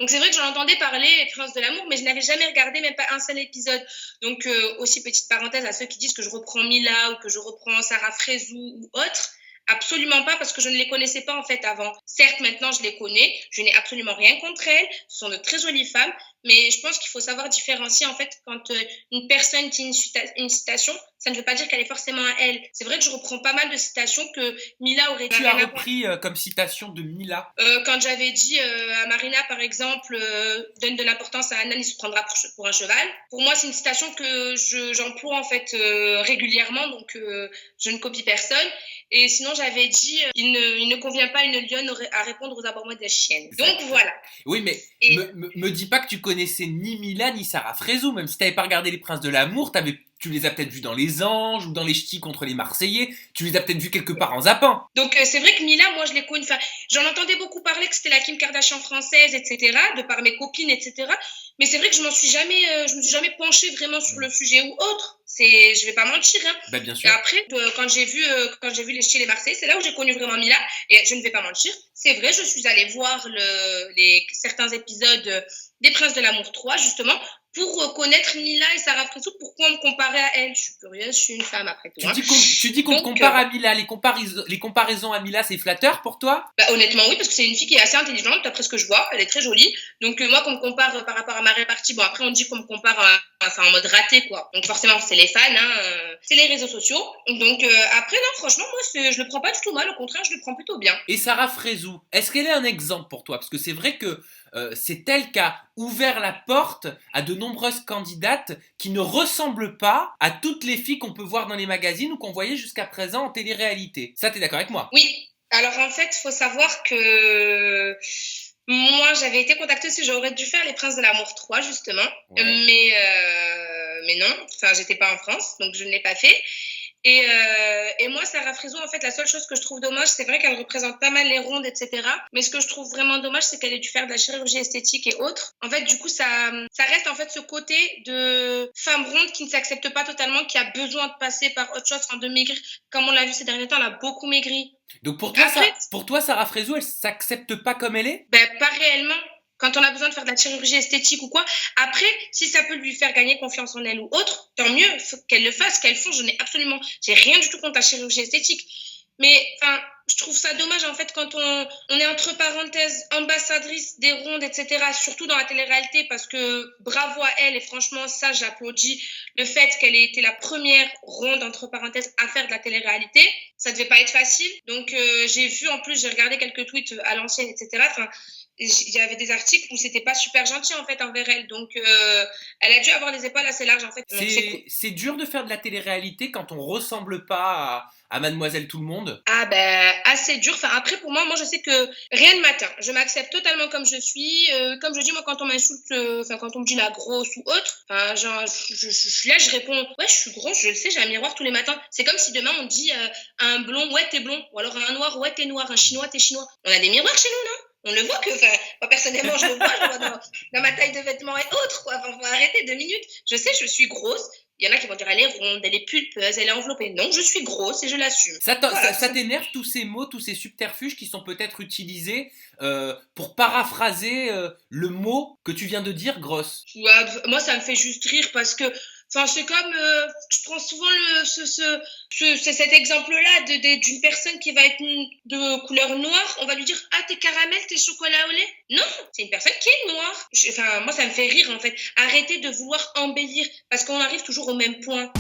Donc c'est vrai que j'en entendais parler, Les Princes de l'amour, mais je n'avais jamais regardé même pas un seul épisode. Donc aussi petite parenthèse à ceux qui disent que je reprends Mila ou que je reprends Sarah Frézou ou autre. Absolument pas, parce que je ne les connaissais pas en fait avant. Certes, maintenant je les connais, je n'ai absolument rien contre elles, ce sont de très jolies femmes, mais je pense qu'il faut savoir différencier en fait quand une personne dit une citation, ça ne veut pas dire qu'elle est forcément à elle. C'est vrai que je reprends pas mal de citations que Mila aurait dit. Tu as repris comme citation de Mila. Quand j'avais dit à Marina, par exemple, donne de l'importance à Anna, il se prendra pour un cheval. Pour moi, c'est une citation que j'emploie en fait régulièrement, donc je ne copie personne. Et sinon, j'avais dit, il ne convient pas à une lionne à répondre aux aboiements des chiennes. Exact. Donc voilà. Oui, mais me dis pas que tu connaissais ni Mila ni Sarah Frézou. Même si t'avais pas regardé Les Princes de l'amour, tu les as peut-être vus dans Les Anges ou dans Les Ch'tis contre les Marseillais. Tu les as peut-être vus quelque part en zappant. Donc c'est vrai que Mila, moi je l'ai connue. Enfin, j'en entendais beaucoup parler que c'était la Kim Kardashian française, etc. De par mes copines, etc. Mais c'est vrai que je me suis jamais penchée vraiment sur le sujet ou autre. Je vais pas mentir. Hein. Bah, bien sûr. Et après, quand j'ai vu Les Ch'tis et les Marseillais, c'est là où j'ai connu vraiment Mila. Et je ne vais pas mentir, c'est vrai, je suis allée voir certains épisodes des Princes de l'amour 3, justement, pour connaître Mila et Sarah Frézou, pourquoi on me comparait à elle. Je suis curieuse, je suis une femme après tout. Tu dis qu'on te compare à Mila, les comparaisons à Mila, c'est flatteur pour toi? Bah, honnêtement, oui, parce que c'est une fille qui est assez intelligente, d'après ce que je vois, elle est très jolie. Donc moi, qu'on me compare par rapport à ma répartie, bon après on dit qu'on me compare en mode raté, quoi. Donc forcément, c'est les fans, c'est les réseaux sociaux. Donc après, non, franchement, moi, je le prends pas du tout mal, au contraire, je le prends plutôt bien. Et Sarah Frézou, est-ce qu'elle est un exemple pour toi? Parce que c'est vrai que c'est elle qui a ouvert la porte à de nombreuses candidates qui ne ressemblent pas à toutes les filles qu'on peut voir dans les magazines ou qu'on voyait jusqu'à présent en télé-réalité. Ça, t'es d'accord avec moi? Oui. Alors en fait, il faut savoir que moi, j'avais été contactée aussi, j'aurais dû faire Les Princes de l'amour 3, justement. Ouais. Mais non, enfin, j'étais pas en France, donc je ne l'ai pas fait. Et moi, Sarah Frézou, en fait, la seule chose que je trouve dommage, c'est vrai qu'elle représente pas mal les rondes, etc. Mais ce que je trouve vraiment dommage, c'est qu'elle ait dû faire de la chirurgie esthétique et autres. En fait, du coup, ça reste en fait ce côté de femme ronde qui ne s'accepte pas totalement, qui a besoin de passer par autre chose, enfin de maigrir. Comme on l'a vu ces derniers temps, elle a beaucoup maigri. Donc pour toi, Sarah Frézou, elle s'accepte pas comme elle est? Ben, pas réellement. Quand on a besoin de faire de la chirurgie esthétique ou quoi. Après, si ça peut lui faire gagner confiance en elle ou autre, tant mieux, faut qu'elle le fasse, qu'elle fonce. J'ai rien du tout contre la chirurgie esthétique. Mais, enfin, je trouve ça dommage, en fait, quand on est entre parenthèses ambassadrice des rondes, etc., surtout dans la télé-réalité, parce que bravo à elle, et franchement, ça, j'applaudis le fait qu'elle ait été la première ronde, entre parenthèses, à faire de la télé-réalité. Ça devait pas être facile. Donc, j'ai regardé quelques tweets à l'ancienne, etc., enfin, il y avait des articles où c'était pas super gentil en fait envers elle, donc elle a dû avoir les épaules assez larges en fait. C'est dur de faire de la télé-réalité quand on ressemble pas à Mademoiselle Tout le Monde. Ah ben assez dur. Enfin après pour moi je sais que rien ne m'atteint. Je m'accepte totalement comme je suis. Comme je dis moi quand on m'insulte, quand on me dit la grosse ou autre, enfin genre je suis là, je réponds ouais je suis grosse, je le sais, j'ai un miroir tous les matins. C'est comme si demain on dit à un blond ouais t'es blond, ou alors à un noir ouais t'es noir, un chinois t'es chinois. On a des miroirs chez nous non? On le voit moi personnellement je le vois dans ma taille de vêtements et autres quoi. Enfin, faut arrêter 2 minutes. Je sais, je suis grosse. Il y en a qui vont dire elle est ronde, elle est pulpeuse, elle est enveloppée. Non, je suis grosse et je l'assume. Ça t'énerve tous ces mots, tous ces subterfuges qui sont peut-être utilisés pour paraphraser le mot que tu viens de dire, grosse? Ouais, moi ça me fait juste rire parce que c'est comme je prends souvent cet exemple-là d'une personne qui va être de couleur noire. On va lui dire ah t'es caramel, t'es chocolat au lait. Non, c'est une personne qui est noire. Moi ça me fait rire en fait. Arrêtez de vouloir embellir parce qu'on arrive toujours au même point.